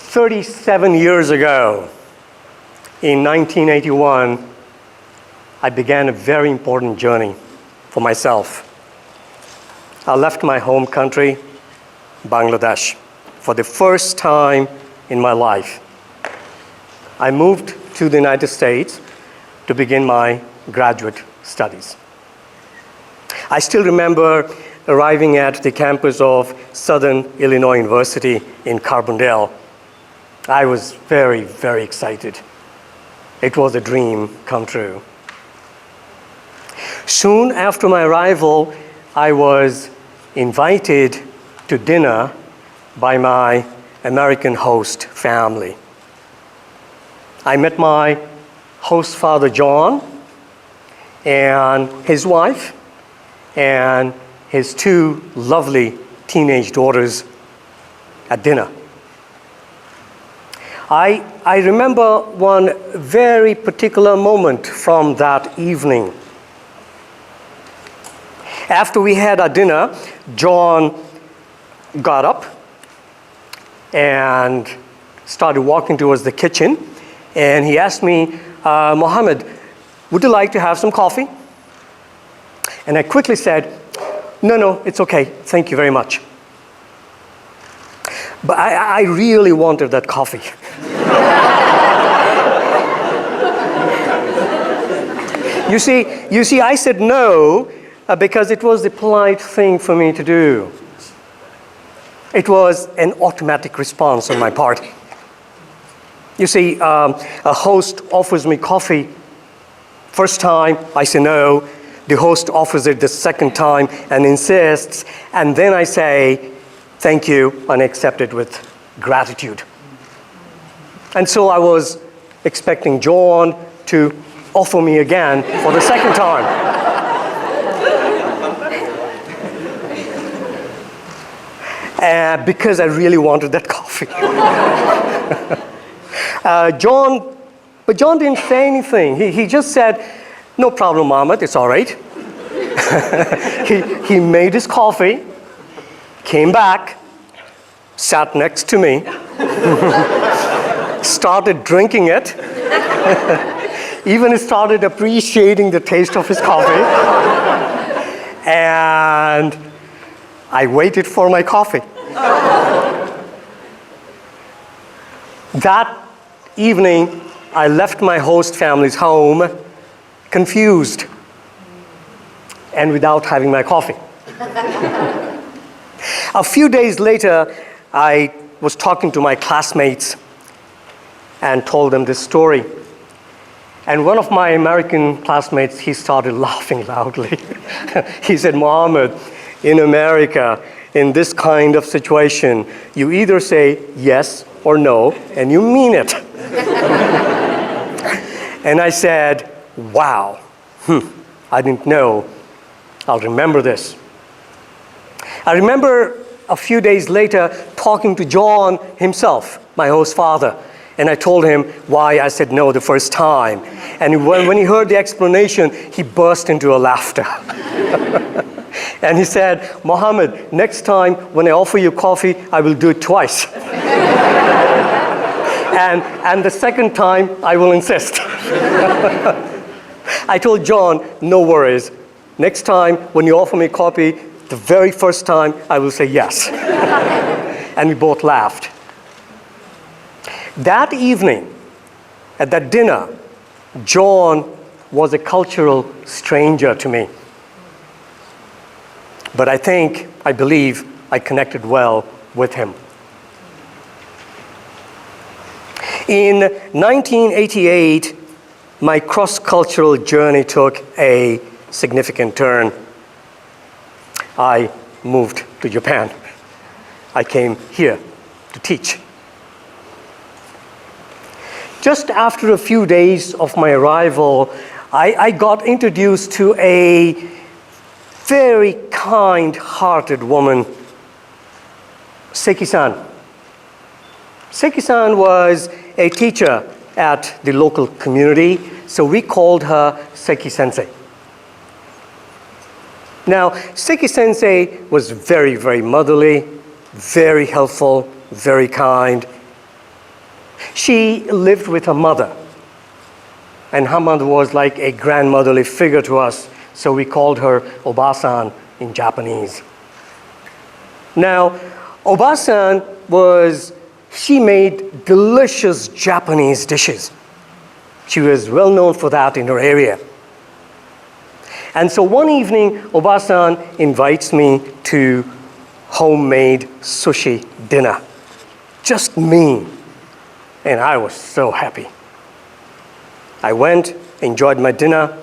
37 years ago, in 1981, I began a very important journey for myself. I left my home country, Bangladesh, for the first time in my life. I moved to the United States to begin my graduate studies. I still remember arriving at the campus of Southern Illinois University in Carbondale. I was very, very excited. It was a dream come true. Soon after my arrival, I was invited to dinner by my American host family. I met my host father, John, and his wife, and his two lovely teenage daughters at dinner. I remember one very particular moment from that evening. After we had our dinner, John got up and started walking towards the kitchen, and he asked me, Mohammed, would you like to have some coffee? And I quickly said, no, it's okay, thank you very much. But I really wanted that coffee. You see, I said no because it was the polite thing for me to do. It was an automatic response on my part. You see, a host offers me coffee. First time, I say no. The host offers it the second time and insists, and then I say, thank you, and accept it with gratitude. And so I was expecting John to offer me again for the second time. Because I really wanted that coffee. But John didn't say anything. He just said, no problem, Ahmed, it's all right. He made his coffee, came back, sat next to me, started drinking it, even started appreciating the taste of his coffee, and I waited for my coffee. That evening, I left my host family's home confused and without having my coffee. A few days later, I was talking to my classmates and told them this story. And one of my American classmates, he started laughing loudly. He said, Mohammed, in America, in this kind of situation, you either say yes or no, and you mean it. And I said, wow, I didn't know. I'll remember this. I remember a few days later talking to John himself, my host father, and I told him why I said no the first time. And when he heard the explanation, he burst into a laughter. And he said, Mohammed, next time when I offer you coffee, I will do it twice. And the second time, I will insist. I told John, no worries. Next time when you offer me coffee, the very first time, I will say yes. And we both laughed. That evening, at that dinner, John was a cultural stranger to me. But I believe I connected well with him. In 1988, my cross-cultural journey took a significant turn. I moved to Japan. I came here to teach. Just after a few days of my arrival, I got introduced to a very kind-hearted woman, Seki-san. Seki-san was a teacher at the local community, so we called her Seki-sensei. Now, Seki-sensei was very, very motherly, very helpful, very kind. She lived with her mother, and her mother was like a grandmotherly figure to us, so we called her Obasan in Japanese. Now, Obasan she made delicious Japanese dishes. She was well known for that in her area. And so one evening, Obasan invites me to homemade sushi dinner. Just me. And I was so happy. I went, enjoyed my dinner.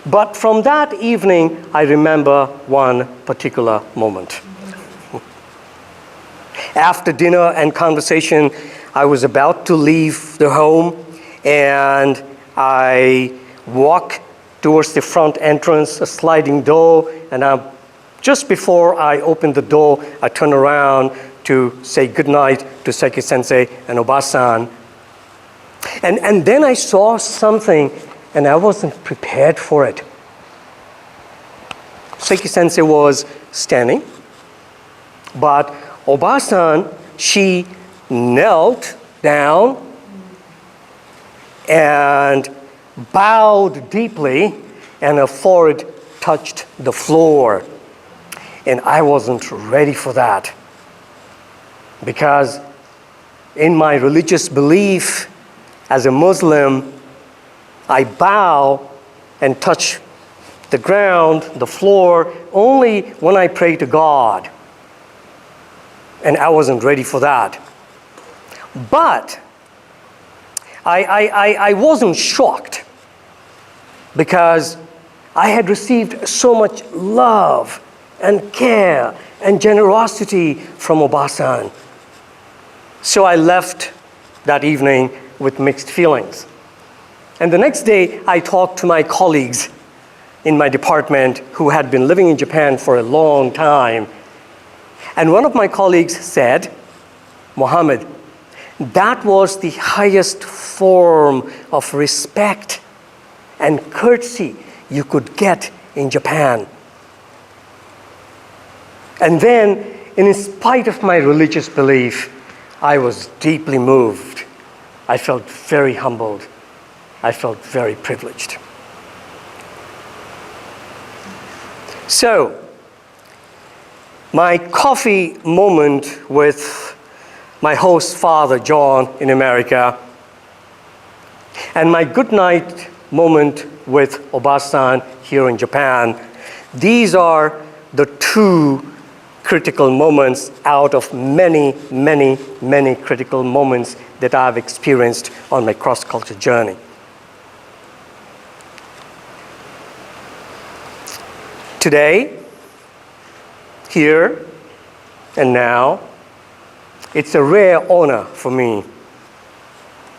But from that evening, I remember one particular moment. After dinner and conversation, I was about to leave the home, and I walk towards the front entrance, a sliding door, and just before I opened the door, I turned around to say goodnight to Seiki Sensei and Obasan. And then I saw something, and I wasn't prepared for it. Seiki Sensei was standing, but Obasan, she knelt down and bowed deeply, and her forehead touched the floor. And I wasn't ready for that, because in my religious belief as a Muslim, I bow and touch the ground, the floor, only when I pray to God. And I wasn't ready for that. But I wasn't shocked, because I had received so much love and care and generosity from Obasan. So I left that evening with mixed feelings. And the next day, I talked to my colleagues in my department who had been living in Japan for a long time. And one of my colleagues said, "Mohammed, that was the highest form of respect and courtesy you could get in Japan." And then, in spite of my religious belief, I was deeply moved. I felt very humbled. I felt very privileged. So, my coffee moment with my host father, John, in America, and my good night moment with Obasan here in Japan, these are the two critical moments out of many, many, many critical moments that I've experienced on my cross-culture journey. Today, here and now, it's a rare honor for me.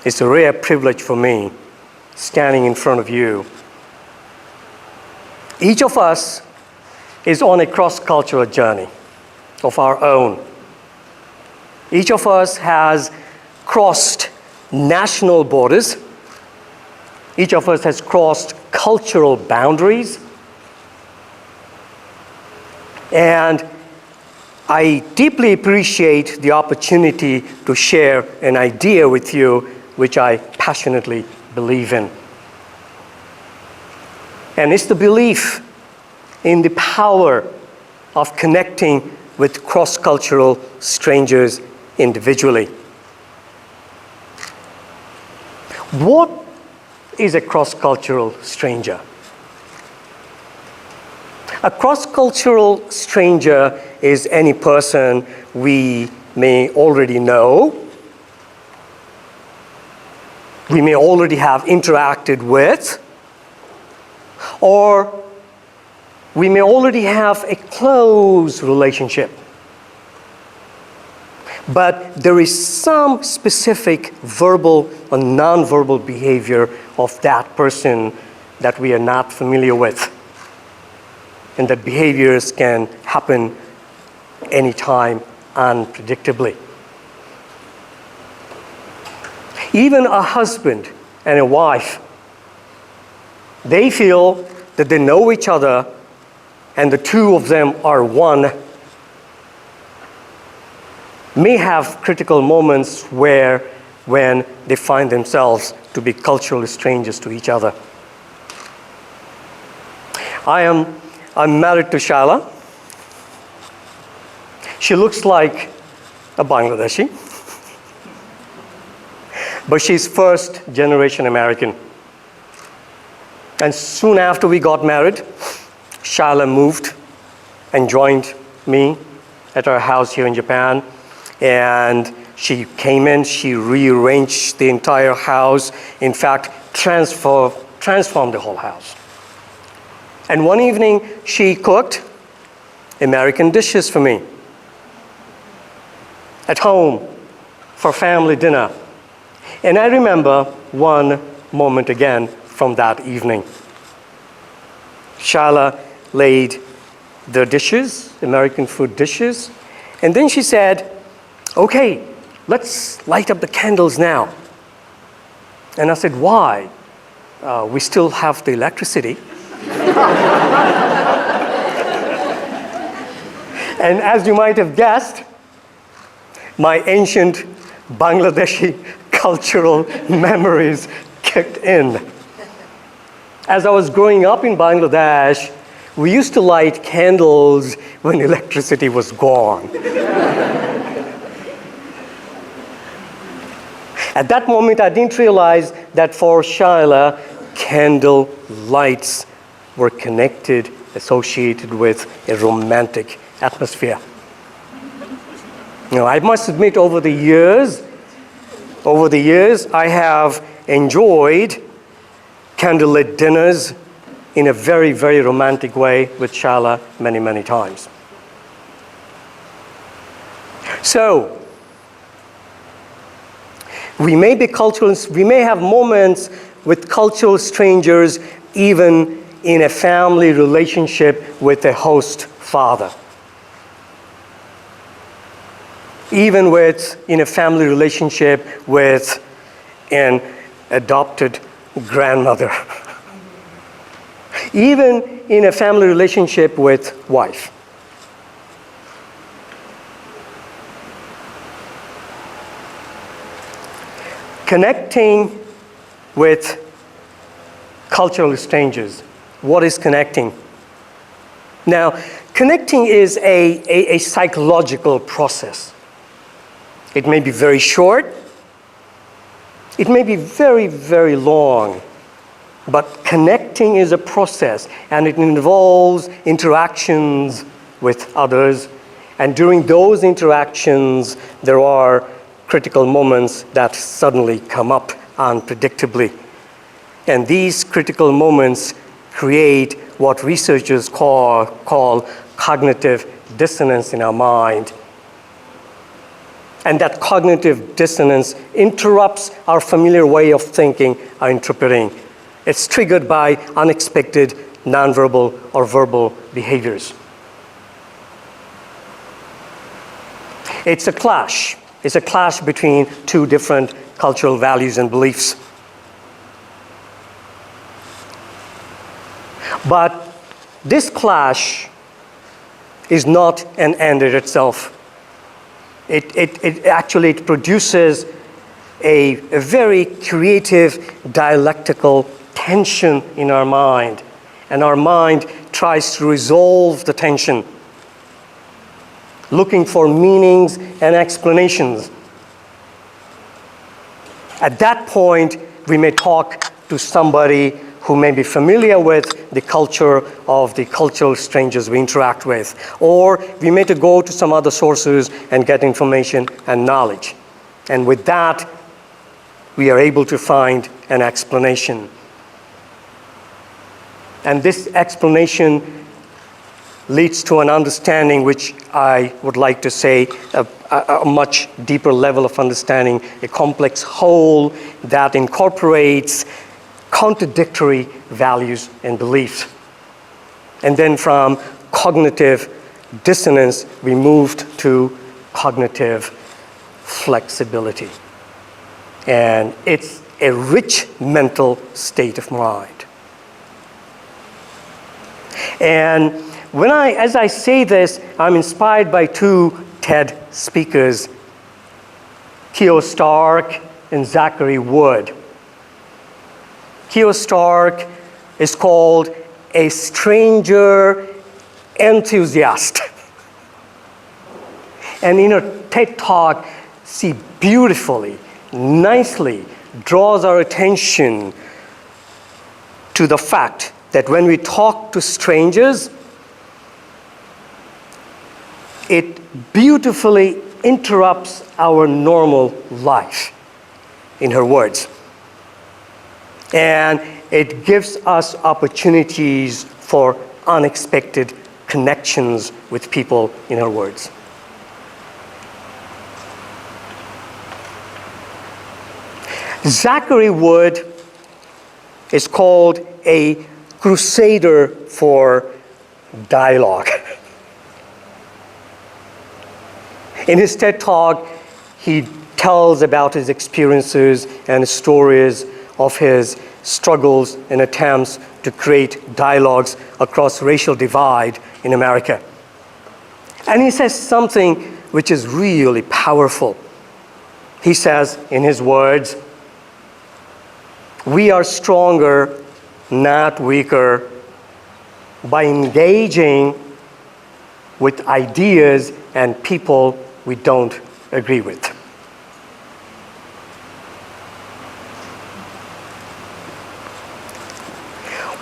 It's a rare privilege for me standing in front of you. Each of us is on a cross-cultural journey of our own. Each of us has crossed national borders. Each of us has crossed cultural boundaries. And I deeply appreciate the opportunity to share an idea with you which I passionately believe in. And it's the belief in the power of connecting with cross-cultural strangers individually. What is a cross-cultural stranger? A cross-cultural stranger is any person we may already know, we may already have interacted with, or we may already have a close relationship. But there is some specific verbal or non-verbal behavior of that person that we are not familiar with. And that behaviors can happen anytime unpredictably. Even a husband and a wife, they feel that they know each other and the two of them are one. may have critical moments when they find themselves to be cultural strangers to each other. I'm married to Shaila. She looks like a Bangladeshi, but she's first generation American. And soon after we got married, Shaila moved and joined me at our house here in Japan. And she came in, she rearranged the entire house, in fact, transformed the whole house. And one evening, she cooked American dishes for me at home for family dinner. And I remember one moment again from that evening. Shaila laid the dishes, American food dishes, and then she said, "Okay, let's light up the candles now." And I said, "Why? We still have the electricity." And as you might have guessed, my ancient Bangladeshi cultural memories kicked in. As I was growing up in Bangladesh, we used to light candles when electricity was gone. At that moment, I didn't realize that for Shaila, candle lights were connected, associated with a romantic atmosphere. Now, I must admit, over the years, I have enjoyed candlelit dinners in a very, very romantic way with Shaila many, many times. So, we may have moments with cultural strangers, even in a family relationship with a host father. Even in a family relationship with an adopted grandmother. Even in a family relationship with wife. Connecting with cultural strangers. What is connecting? Now, connecting is a psychological process. It may be very short. It may be very, very long. But connecting is a process, and it involves interactions with others. And during those interactions, there are critical moments that suddenly come up unpredictably. And these critical moments create what researchers call cognitive dissonance in our mind. And that cognitive dissonance interrupts our familiar way of thinking, or interpreting. It's triggered by unexpected nonverbal or verbal behaviors. It's a clash. It's a clash between two different cultural values and beliefs. But this clash is not an end in itself. It actually produces a very creative dialectical tension in our mind. And our mind tries to resolve the tension, looking for meanings and explanations. At that point, we may talk to somebody who may be familiar with the culture of the cultural strangers we interact with. Or we may go to some other sources and get information and knowledge. And with that, we are able to find an explanation. And this explanation leads to an understanding, which I would like to say a much deeper level of understanding, a complex whole that incorporates contradictory values and beliefs. And then from cognitive dissonance, we moved to cognitive flexibility. And it's a rich mental state of mind. And as I say this, I'm inspired by two TED speakers Theo Stark and Zachary Wood. Theo Stark is called a stranger enthusiast. And in her TED Talk, she beautifully, nicely draws our attention to the fact that when we talk to strangers, it beautifully interrupts our normal life, in her words. And it gives us opportunities for unexpected connections with people, in her words. Zachary Wood is called a crusader for dialogue. In his TED Talk, he tells about his experiences and stories of his struggles and attempts to create dialogues across racial divide in America. And he says something which is really powerful. He says, in his words, "We are stronger, not weaker, by engaging with ideas and people we don't agree with."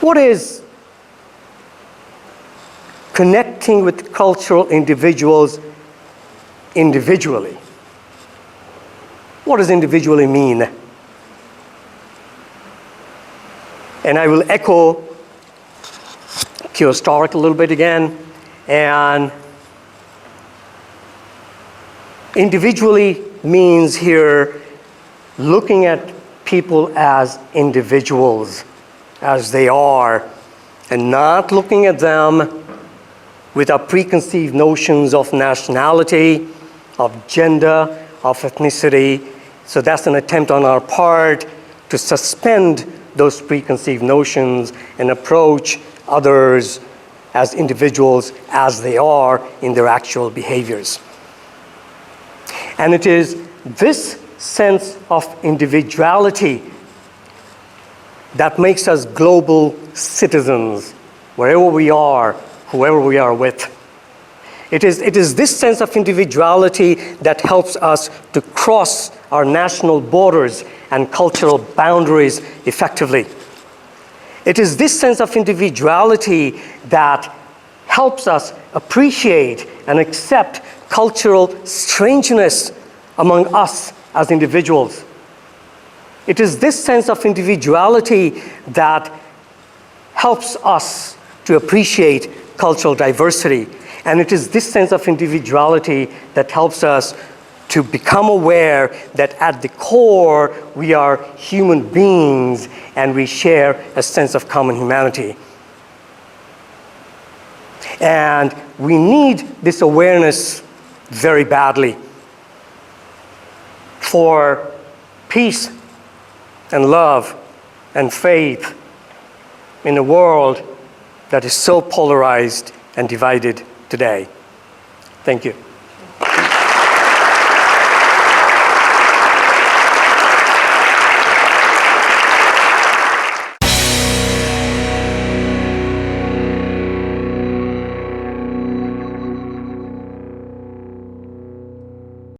What is connecting with cultural individuals individually? What does individually mean? And I will echo Theo Stark a little bit again. And individually means here looking at people as individuals, as they are, and not looking at them with our preconceived notions of nationality, of gender, of ethnicity. So that's an attempt on our part to suspend those preconceived notions and approach others as individuals as they are in their actual behaviors. And it is this sense of individuality that makes us global citizens, wherever we are, whoever we are with. It is this sense of individuality that helps us to cross our national borders and cultural boundaries effectively. It is this sense of individuality that helps us appreciate and accept cultural strangeness among us as individuals. It is this sense of individuality that helps us to appreciate cultural diversity. And it is this sense of individuality that helps us to become aware that at the core, we are human beings and we share a sense of common humanity. And we need this awareness very badly for peace and love and faith in a world that is so polarized and divided today. Thank you.